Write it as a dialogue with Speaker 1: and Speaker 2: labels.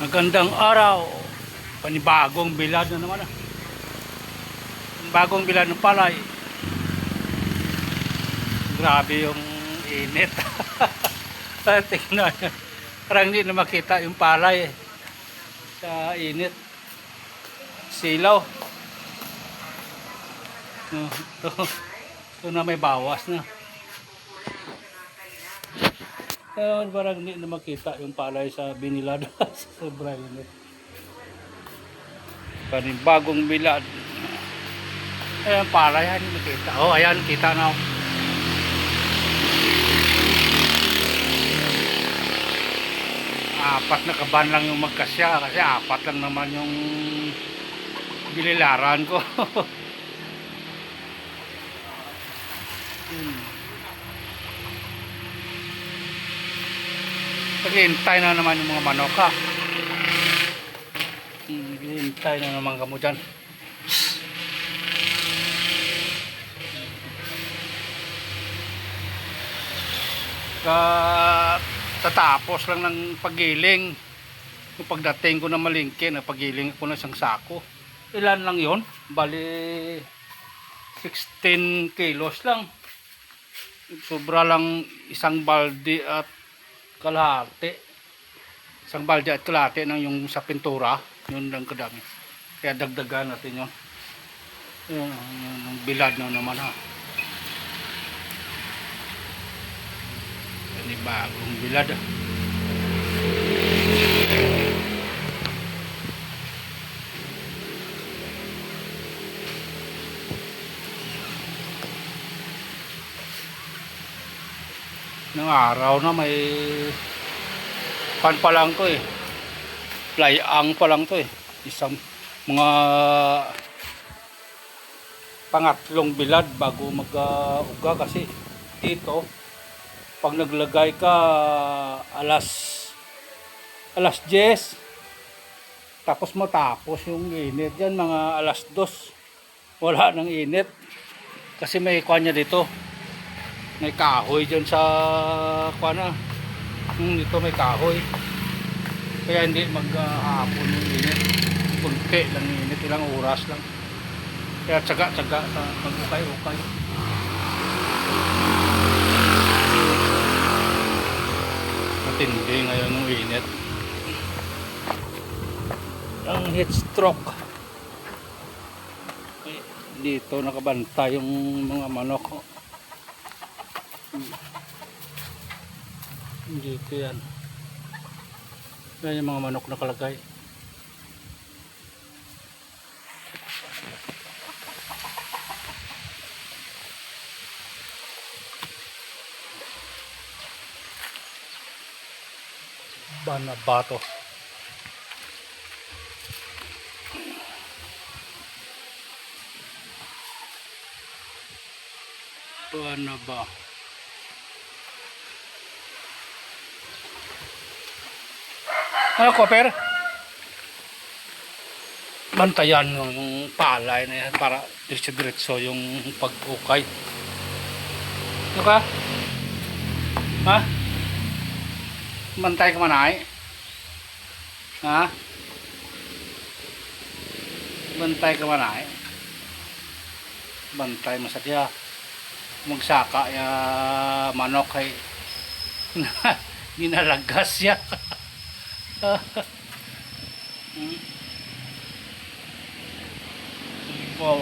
Speaker 1: Magandang araw. Panibagong bilad na naman. Panibagong bilad ng palay. Grabe yung init. Tingnan. Parang hindi na makita yung palay sa init. Silaw. Ito na may bawas na. Parang hindi na makita yung palay sa binilad. Sobrang init. Panibagong bilad. Ayan, palay. Hindi makita. Oh, ayan, kita na. Apat na kaban lang yung magkasya kasi apat lang naman yung bililaran ko. Naghihintay na naman yung mga manok ha. Naghihintay na naman kamo dyan. Tatapos lang ng pagiling. Yung pagdating ko na malingke, napagiling ko na isang sako. Ilan lang yon? Bali 16 kilos lang. Sobra lang isang balde at kalahati. Isang balde at kalahati ng yung sa pintura. Yun lang kadami. Kaya dagdagan natin yun. Yung bilad na naman ha. Ini bagong bilad. Nang araw na may pan pa lang to eh. Flyang pa lang to eh. Isang mga pangatlong bilad bago mag-uga kasi dito pag naglagay ka alas 10 tapos matapos yung init dyan mga alas 2 wala nang init kasi may kanya dito, may kahoy dyan sa kuana. Dito may kahoy kaya hindi maghapon yung init, kunti lang init, ilang oras lang kaya tsaga sa mag-ukay-ukay. Matindi ngayon ng init. Ang heat stroke. Dito nakabanta yung mga manok. Dito yan. Yan yung mga manok nakalagay. Banabato. Banaba. Ano Copper? Bantayan yung palay na yan para diretso yung pag-ukay. Ano ka? Ha? Bantay ka manay? Ha? Bantay ka manay? Bantay masadya. Magsaka ya manok ay ginalagas ya. Wow.